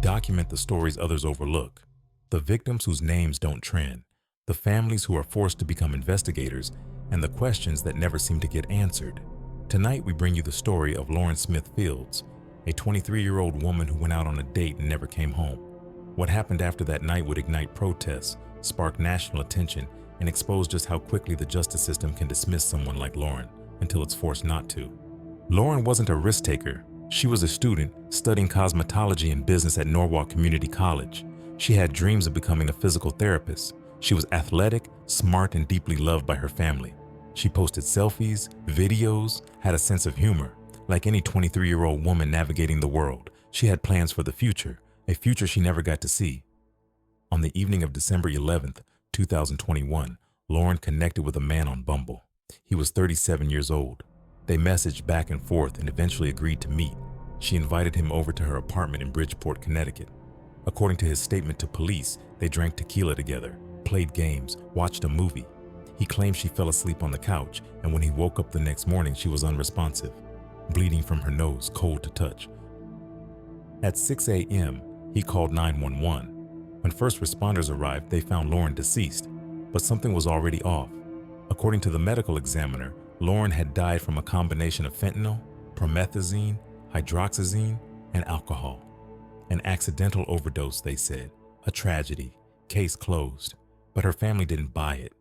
document the stories others overlook, the victims whose names don't trend, the families who are forced to become investigators, and the questions that never seem to get answered. Tonight we bring you the story of Lauren Smith Fields, a 23-year-old woman who went out on a date and never came home. What happened after that night would ignite protests, spark national attention, and expose just how quickly the justice system can dismiss someone like Lauren until it's forced not to. Lauren wasn't a risk taker. She was a student studying cosmetology and business at Norwalk Community College. She had dreams of becoming a physical therapist. She was athletic, smart, and deeply loved by her family. She posted selfies, videos, had a sense of humor. Like any 23-year-old woman navigating the world, she had plans for the future, a future she never got to see. On the evening of December 11th, 2021, Lauren connected with a man on Bumble. He was 37 years old. They messaged back and forth and eventually agreed to meet. She invited him over to her apartment in Bridgeport, Connecticut. According to his statement to police, they drank tequila together, played games, watched a movie. He claimed she fell asleep on the couch, and when he woke up the next morning, she was unresponsive, bleeding from her nose, cold to touch. At 6 a.m., he called 911. When first responders arrived, they found Lauren deceased, but something was already off. According to the medical examiner, Lauren had died from a combination of fentanyl, promethazine, hydroxyzine, and alcohol. An accidental overdose, they said. A tragedy. Case closed. But her family didn't buy it.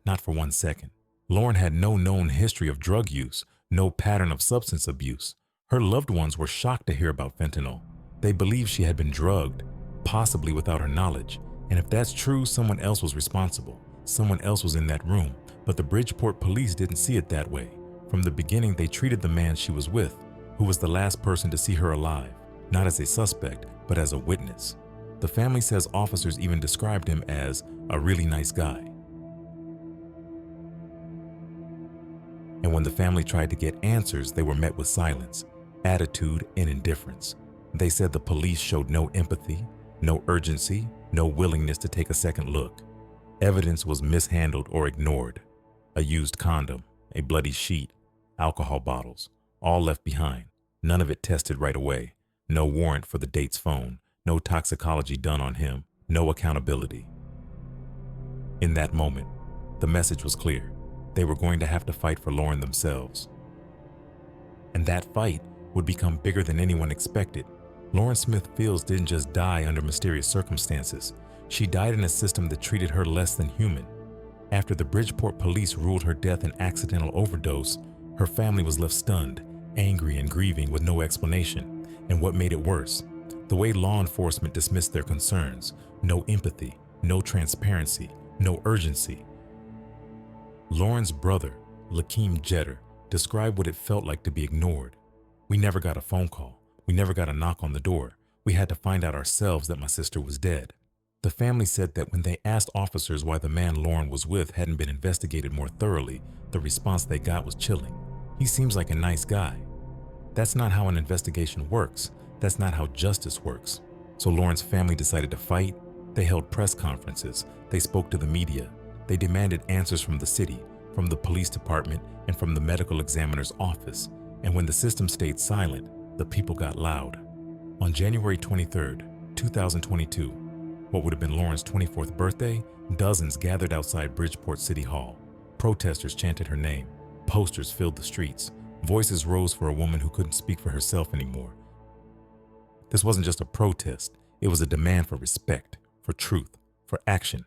Not for 1 second. Lauren had no known history of drug use, no pattern of substance abuse. Her loved ones were shocked to hear about fentanyl. They believed she had been drugged, possibly without her knowledge. And if that's true, someone else was responsible. Someone else was in that room. But the Bridgeport police didn't see it that way. From the beginning, they treated the man she was with, who was the last person to see her alive, not as a suspect, but as a witness. The family says officers even described him as a really nice guy. And when the family tried to get answers, they were met with silence, attitude, and indifference. They said the police showed no empathy, no urgency, no willingness to take a second look. Evidence was mishandled or ignored. A used condom, a bloody sheet, alcohol bottles, all left behind. None of it tested right away. No warrant for the date's phone, no toxicology done on him, no accountability. In that moment, the message was clear. They were going to have to fight for Lauren themselves. And that fight would become bigger than anyone expected. Lauren Smith Fields didn't just die under mysterious circumstances. She died in a system that treated her less than human. After the Bridgeport police ruled her death an accidental overdose, her family was left stunned, angry and grieving with no explanation. And what made it worse? The way law enforcement dismissed their concerns. No empathy, no transparency, no urgency. Lauren's brother, Lakeem Jeter, described what it felt like to be ignored. "We never got a phone call. We never got a knock on the door. We had to find out ourselves that my sister was dead." The family said that when they asked officers why the man Lauren was with hadn't been investigated more thoroughly, the response they got was chilling. "He seems like a nice guy." That's not how an investigation works. That's not how justice works. So Lauren's family decided to fight. They held press conferences. They spoke to the media. They demanded answers from the city, from the police department, and from the medical examiner's office. And when the system stayed silent, the people got loud. On January 23rd, 2022, what would have been Lauren's 24th birthday, dozens gathered outside Bridgeport City Hall. Protesters chanted her name. Posters filled the streets. Voices rose for a woman who couldn't speak for herself anymore. This wasn't just a protest. It was a demand for respect, for truth, for action.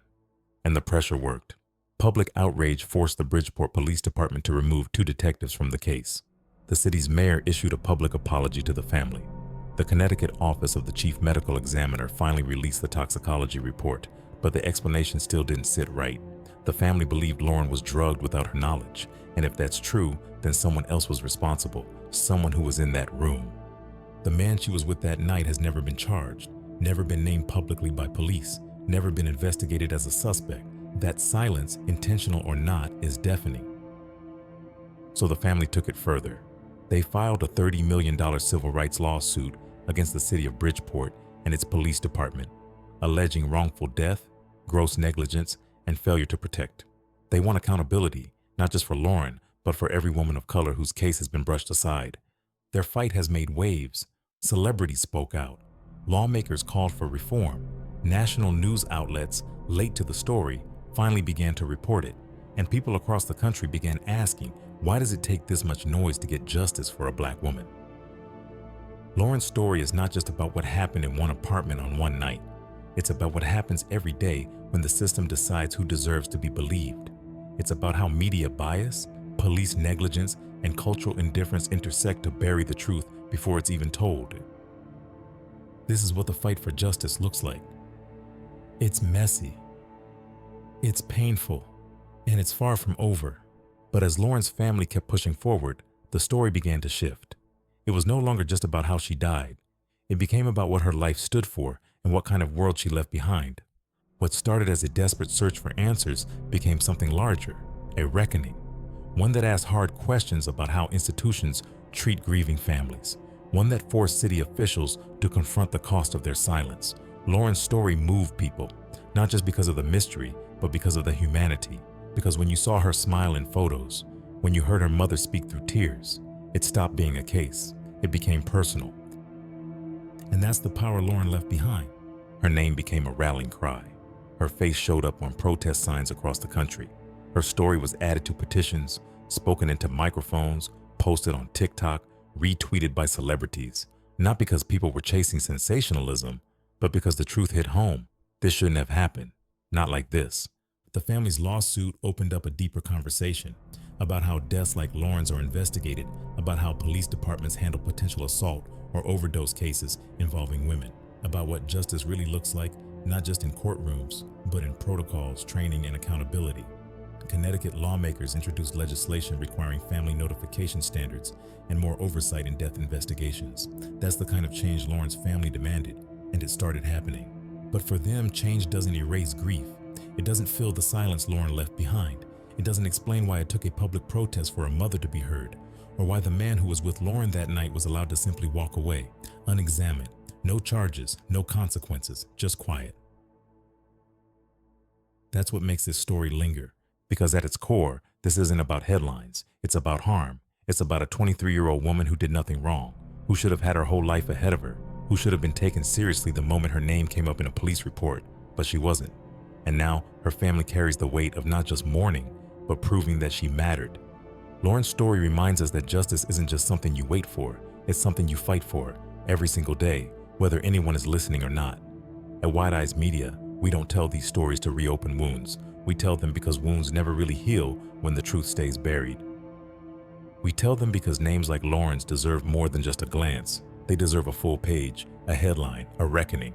And the pressure worked. Public outrage forced the Bridgeport Police Department to remove 2 detectives from the case. The city's mayor issued a public apology to the family. The Connecticut office of the chief medical examiner finally released the toxicology report, but the explanation still didn't sit right. The family believed Lauren was drugged without her knowledge, and if that's true, then someone else was responsible, someone who was in that room. The man she was with that night has never been charged, never been named publicly by police, never been investigated as a suspect. That silence, intentional or not, is deafening. So the family took it further. They filed a $30 million civil rights lawsuit against the city of Bridgeport and its police department, alleging wrongful death, gross negligence, and failure to protect. They want accountability, not just for Lauren, but for every woman of color whose case has been brushed aside. Their fight has made waves. Celebrities spoke out. Lawmakers called for reform. National news outlets, late to the story, finally began to report it, and people across the country began asking, why does it take this much noise to get justice for a black woman? Lauren's story is not just about what happened in one apartment on one night. It's about what happens every day when the system decides who deserves to be believed. It's about how media bias, police negligence, and cultural indifference intersect to bury the truth before it's even told. This is what the fight for justice looks like. It's messy, it's painful, and it's far from over. But as Lauren's family kept pushing forward, the story began to shift. It was no longer just about how she died. It became about what her life stood for and what kind of world she left behind. What started as a desperate search for answers became something larger, a reckoning. One that asked hard questions about how institutions treat grieving families. One that forced city officials to confront the cost of their silence. Lauren's story moved people, not just because of the mystery, but because of the humanity. Because when you saw her smile in photos, when you heard her mother speak through tears, it stopped being a case. It became personal. And that's the power Lauren left behind. Her name became a rallying cry. Her face showed up on protest signs across the country. Her story was added to petitions, spoken into microphones, posted on TikTok, retweeted by celebrities. Not because people were chasing sensationalism, but because the truth hit home. This shouldn't have happened. Not like this. The family's lawsuit opened up a deeper conversation about how deaths like Lauren's are investigated, about how police departments handle potential assault or overdose cases involving women, about what justice really looks like, not just in courtrooms, but in protocols, training, and accountability. Connecticut lawmakers introduced legislation requiring family notification standards and more oversight in death investigations. That's the kind of change Lauren's family demanded, and it started happening. But for them, change doesn't erase grief. It doesn't fill the silence Lauren left behind. It doesn't explain why it took a public protest for a mother to be heard, or why the man who was with Lauren that night was allowed to simply walk away, unexamined. No charges, no consequences, just quiet. That's what makes this story linger, because at its core, this isn't about headlines. It's about harm. It's about a 23-year-old woman who did nothing wrong, who should have had her whole life ahead of her, who should have been taken seriously the moment her name came up in a police report, but she wasn't. And now her family carries the weight of not just mourning, but proving that she mattered. Lauren's story reminds us that justice isn't just something you wait for, it's something you fight for every single day, whether anyone is listening or not. At Wide Eyes Media, we don't tell these stories to reopen wounds. We tell them because wounds never really heal when the truth stays buried. We tell them because names like Lauren's deserve more than just a glance. They deserve a full page, a headline, a reckoning.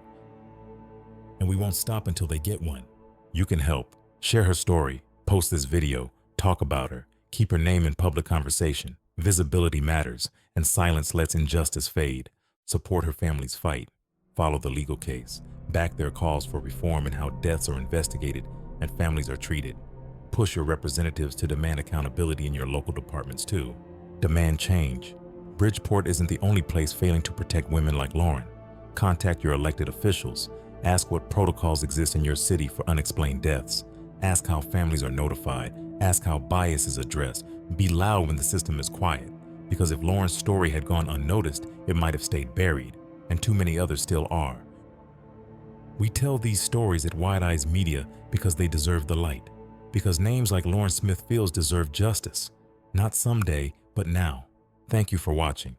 And we won't stop until they get one. You can help. Share her story, post this video, talk about her, keep her name in public conversation. Visibility matters, and silence lets injustice fade. Support her family's fight. Follow the legal case. Back their calls for reform and how deaths are investigated and families are treated. Push your representatives to demand accountability in your local departments too. Demand change. Bridgeport isn't the only place failing to protect women like Lauren. Contact your elected officials. Ask what protocols exist in your city for unexplained deaths. Ask how families are notified. Ask how bias is addressed. Be loud when the system is quiet. Because if Lauren's story had gone unnoticed, it might have stayed buried, and too many others still are. We tell these stories at Wide Eyes Media because they deserve the light. Because names like Lauren Smith Fields deserve justice. Not someday, but now. Thank you for watching.